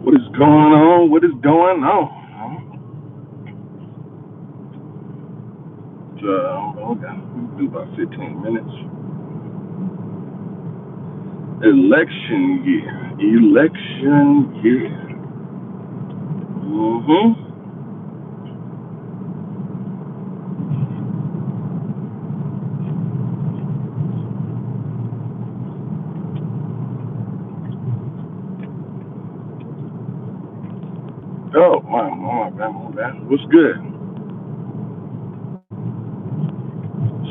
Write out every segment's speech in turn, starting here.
What is going on? What is going on? Okay, we'll do about 15 minutes. Election year. Election year. Oh, my bad. What's good?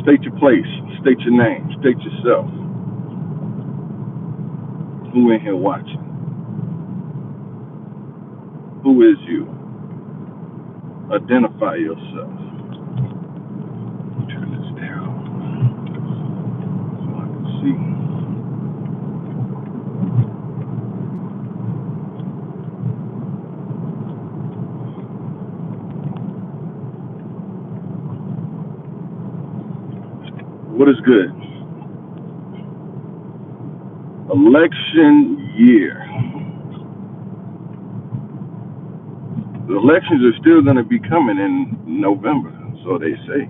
State your place. State your name. State yourself. Who in here watching? Who is you? Identify yourself. Turn this down so I can see. What is good? Election year. The elections are still going to be coming in November, so they say.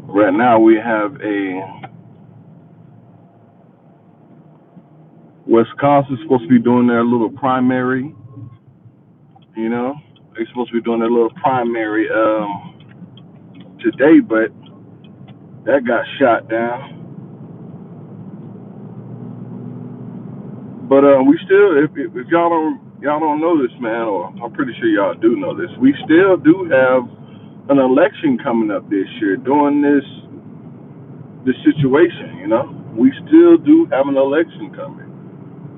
Right now we have a Wisconsin's supposed to be doing their little primary, you know. They're supposed to be doing their little primary today, but that got shot down. But we still, if y'all don't know this, man, or I'm pretty sure y'all do know this, we still do have an election coming up this year during this situation, you know. We still do have an election coming.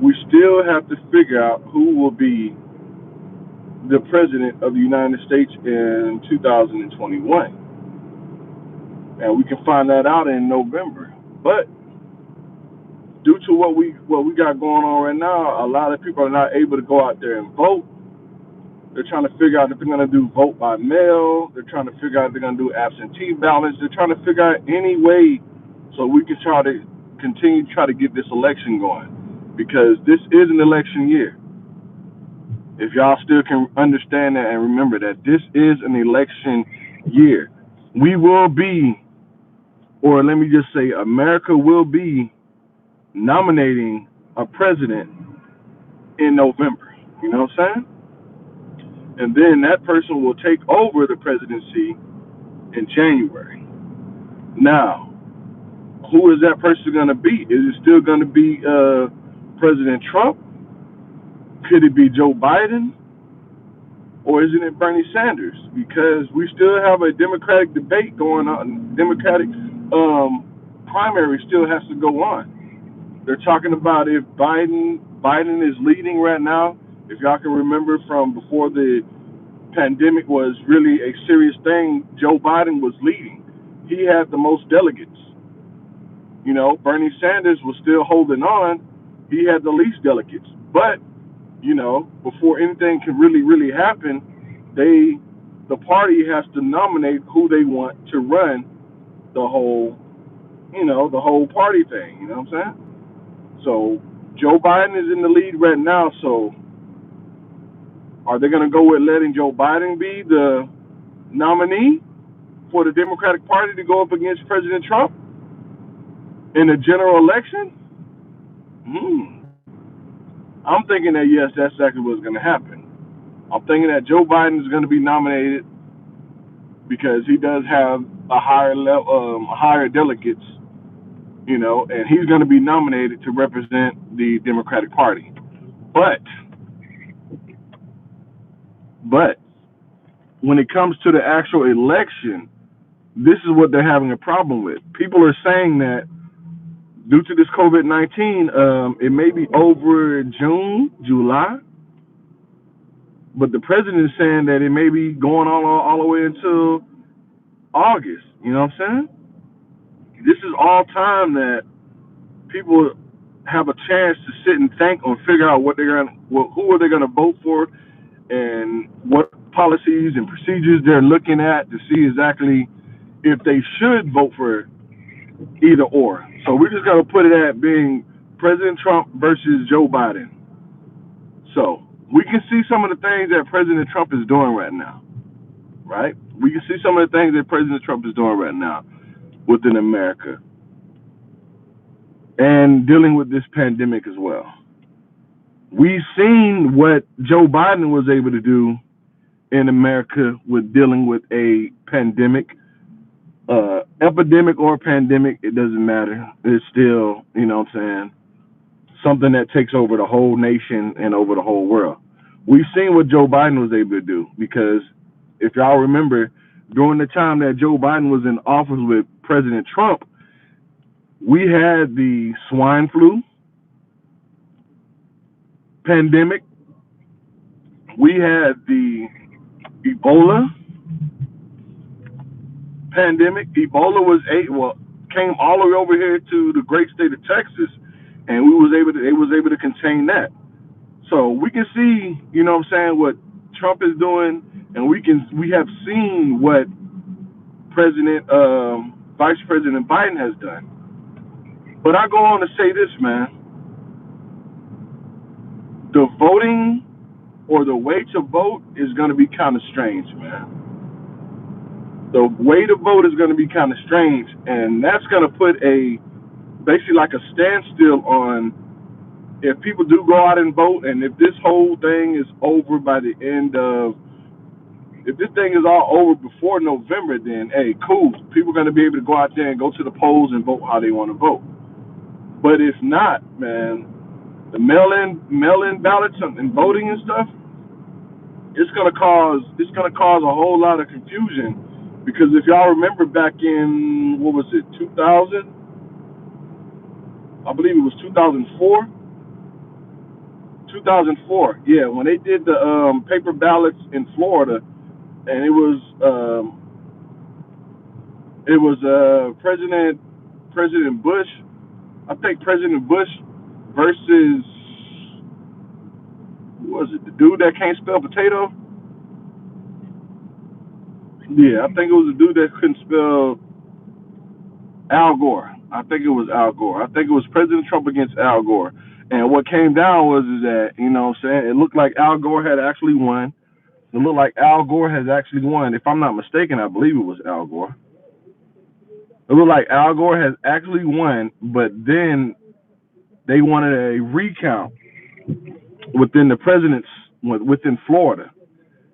We still have to figure out who will be the president of the United States in 2021. And we can find that out in November. But due to what we got going on right now, a lot of people are not able to go out there and vote. They're trying to figure out if they're going to do vote by mail. They're trying to figure out if they're going to do absentee ballots. They're trying to figure out any way so we can try to continue to try to get this election going, because this is an election year. If y'all still can understand that and remember that this is an election year, we will be, or let me just say, America will be nominating a president in November. You know what I'm saying? And then that person will take over the presidency in January. Now, who is that person going to be? Is it still going to be President Trump? Could it be Joe Biden? Or isn't it Bernie Sanders? Because we still have a Democratic debate going on. Democratic primary still has to go on. They're talking about if Biden is leading right now. If y'all can remember from before the pandemic was really a serious thing, Joe Biden was leading. He had the most delegates. You know, Bernie Sanders was still holding on. He had the least delegates. But, you know, before anything can really happen, the party has to nominate who they want to run the whole, the whole party thing. You know what I'm saying? So Joe Biden is in the lead right now. So are they going to go with letting Joe Biden be the nominee for the Democratic Party to go up against President Trump in a general election? I'm thinking that, yes, that's exactly what's going to happen. I'm thinking that Joe Biden is going to be nominated because he does have a higher level, higher delegates, and he's going to be nominated to represent the Democratic Party. But when it comes to the actual election, this is what they're having a problem with. People are saying that due to this COVID-19, it may be over June, July, but the president is saying that it may be going on all the way until August. You know what I'm saying? This is all time that people have a chance to sit and think and figure out who are they gonna vote for, and what policies and procedures they're looking at to see exactly if they should vote for either or. So we're just gonna put it at being President Trump versus Joe Biden. So we can see some of the things that President Trump is doing right now, right? We can see some of the things that President Trump is doing right now within America and dealing with this pandemic as well. We've seen what Joe Biden was able to do in America with dealing with a pandemic, epidemic or pandemic, it doesn't matter. It's still, you know what I'm saying, something that takes over the whole nation and over the whole world. We've seen what Joe Biden was able to do because if y'all remember, during the time that Joe Biden was in office with President Trump, we had the swine flu pandemic. We had the Ebola pandemic. Ebola came all the way over here to the great state of Texas, and they was able to contain that. So we can see, you know what I'm saying, what Trump is doing, and we have seen what Vice President Biden has done. But I go on to say this, man. The voting or the way to vote is going to be kind of strange, man. The way to vote is going to be kind of strange, and that's going to put basically like a standstill on if people do go out and vote, and if this whole thing is over by the end of, if this thing is all over before November, then hey, cool. People are going to be able to go out there and go to the polls and vote how they want to vote. But if not, man, the mail-in ballots and voting and stuff, it's gonna cause a whole lot of confusion. Because if y'all remember back in, what was it, 2000? I believe it was 2004. 2004, yeah, when they did the paper ballots in Florida, and it was President Bush. I think President Bush versus, who was it? The dude that can't spell potato? Yeah, I think it was the dude that couldn't spell, Al Gore. I think it was Al Gore. I think it was President Trump against Al Gore. And what came down was is that, you know what I'm saying, it looked like Al Gore had actually won. It looked like Al Gore has actually won. If I'm not mistaken, I believe it was Al Gore. It looked like Al Gore has actually won, but then they wanted a recount within within Florida.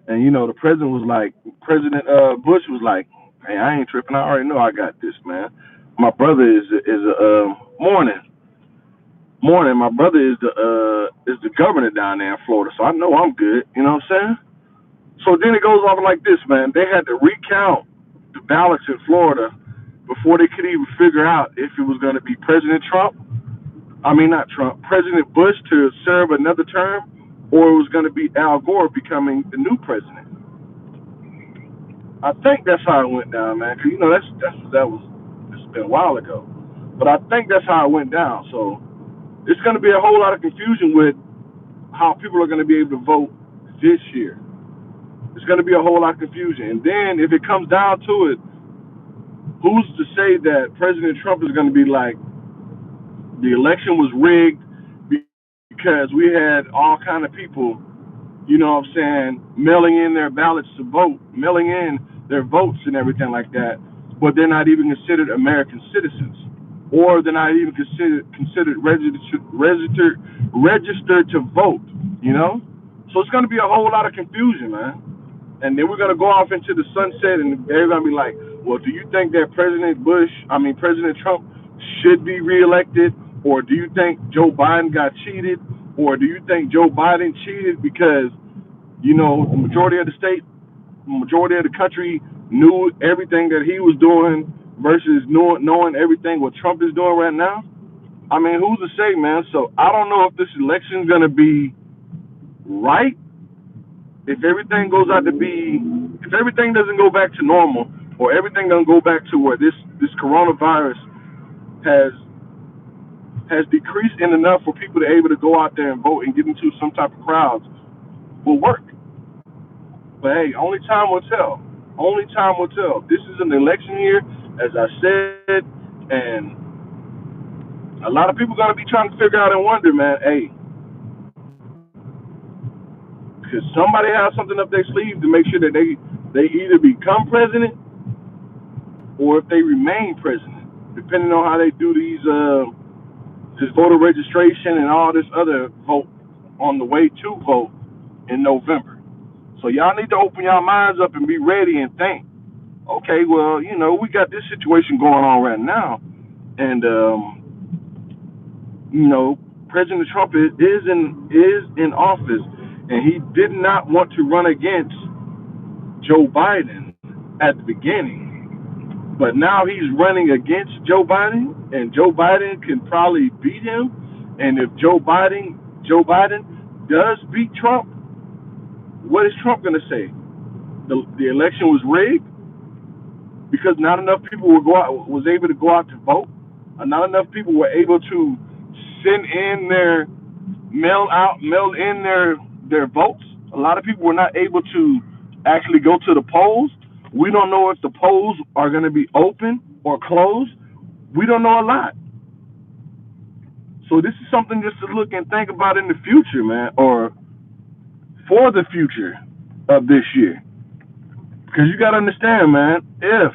And, you know, the president was like, President Bush was like, hey, I ain't tripping. I already know I got this, man. My brother is morning. My brother is the governor down there in Florida, so I know I'm good. You know what I'm saying? So then it goes off like this, man. They had to recount the ballots in Florida before they could even figure out if it was going to be President Trump. I mean, not Trump, President Bush to serve another term, or it was going to be Al Gore becoming the new president. I think that's how it went down, man. Cause you know it's been a while ago, but I think that's how it went down. So it's going to be a whole lot of confusion with how people are going to be able to vote this year. It's going to be a whole lot of confusion. And then if it comes down to it, who's to say that President Trump is going to be like, the election was rigged because we had all kind of people, you know what I'm saying, mailing in their ballots to vote, mailing in their votes and everything like that, but they're not even considered American citizens, or they're not even considered registered to vote, you know? So it's going to be a whole lot of confusion, man. And then we're going to go off into the sunset, and everybody's going to be like, well, do you think that President Trump should be reelected? Or do you think Joe Biden got cheated? Or do you think Joe Biden cheated because, you know, the majority of the country knew everything that he was doing versus knowing everything what Trump is doing right now? I mean, who's to say, man? So I don't know if this election is going to be right. If everything doesn't go back to normal, or everything doesn't go back to where this coronavirus has decreased in enough for people to be able to go out there and vote and get into some type of crowds, will work. But hey, only time will tell. Only time will tell. This is an election year, as I said, and a lot of people gonna be trying to figure out and wonder, man. Hey, could somebody have something up their sleeve to make sure that they either become president or if they remain president, depending on how they do these this voter registration and all this other vote on the way to vote in November. So y'all need to open your minds up and be ready and think. Okay, well, we got this situation going on right now, and you know, President Trump is in office, and he did not want to run against Joe Biden at the beginning, but now he's running against Joe Biden, and Joe Biden can probably beat him. And if Joe Biden does beat Trump, what is Trump going to say? The election was rigged because not enough people was able to go out to vote. Not enough people were able to send in mail in their votes. A lot of people were not able to actually go to the polls. We don't know if the polls are going to be open or closed. We don't know a lot. So this is something just to look and think about in the future, man, or for the future of this year. Because you got to understand, man, if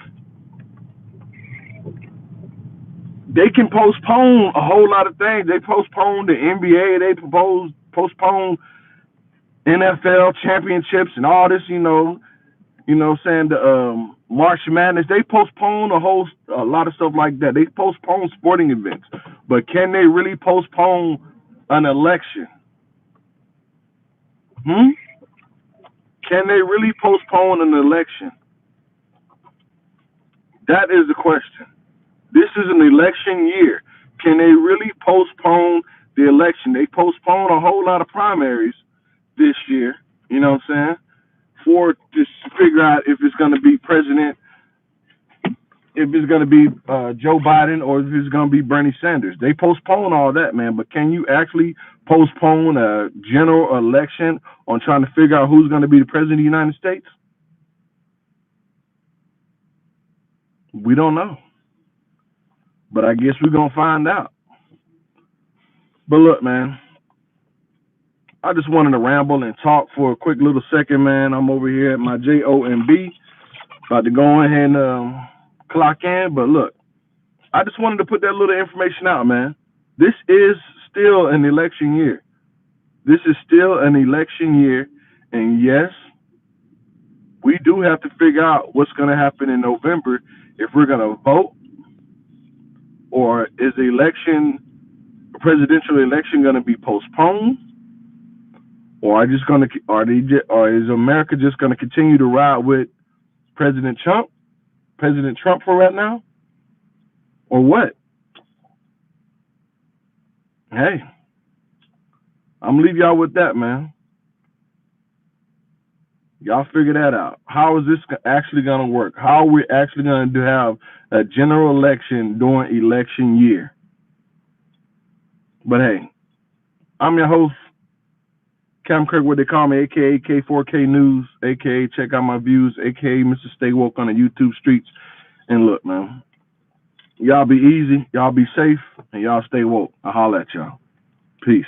they can postpone a whole lot of things. They postponed the NBA. They postponed NFL championships and all this. Saying the March Madness. They postponed a lot of stuff like that. They postponed sporting events, but can they really postpone an election? Hmm? Can they really postpone an election? That is the question. This is an election year. Can they really postpone the election? They postponed a whole lot of primaries this year. You know what I'm saying? For to figure out if it's going to be if it's going to be Joe Biden or if it's going to be Bernie Sanders. They postpone all that, man. But can you actually postpone a general election on trying to figure out who's going to be the president of the United States? We don't know. But I guess we're going to find out. But look, man, I just wanted to ramble and talk for a quick little second, man. I'm over here at my JOMB, about to go ahead and clock in. But look, I just wanted to put that little information out, man. This is still an election year. This is still an election year. And yes, we do have to figure out what's going to happen in November, if we're going to vote, or is the presidential election going to be postponed, or is America just going to continue to ride with President Trump for right now, or what? Hey, I'm gonna leave y'all with that, man. Y'all figure that out. How is this actually gonna work? How are we actually gonna have a general election during election year? But hey, I'm your host, Cam Kirk, what they call me, aka K4K News, aka check out my views, aka Mr. Stay Woke on the YouTube streets. And look, man, y'all be easy, y'all be safe, and y'all stay woke. I'll holler at y'all. Peace.